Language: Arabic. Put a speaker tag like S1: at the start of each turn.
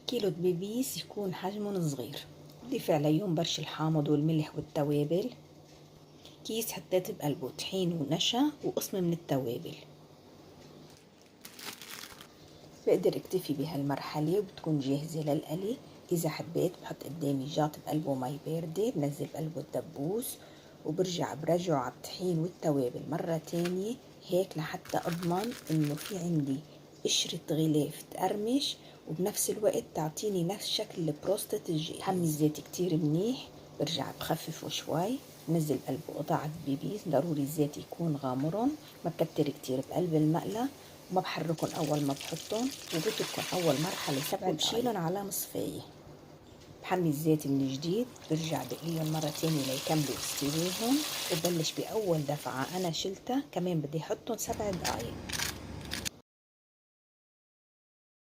S1: كيلو دبيبيس يكون حجمه صغير. بضيف عليهم برش الحامض والملح والتوابل. كيس حطيت بقلبه طحين ونشا وقسم من التوابل. بقدر اكتفي بهالمرحلة وبتكون جاهزة للقلي. إذا حبيت بحط قدامي جاط بقلبه مي باردة، بنزل بقلبه الدبوس برجعه على الطحين والتوابل مرة تانية، هيك لحتى أضمن إنه في عندي قشرة غلاف تقرمش وبنفس الوقت تعطيني نفس شكل البروستة الجاهز. حمي الزيت كتير منيح، برجع بخففه شوي، بنزل بقلبه قطع دبيبيس. ضروري الزيت يكون غامرن، ما بكتر كتير بقلب المقلة، وما بحركن أول ما بحطن، وبتركن أول مرحلة 7 دقايق وبشيلن على مصفاية. بحمي الزيت من جديد، برجع بقليهم مرة تانية ليكملوا استويهم، وبلش بأول دفعة أنا شلتها كمان بدي أحطن 7 دقايق.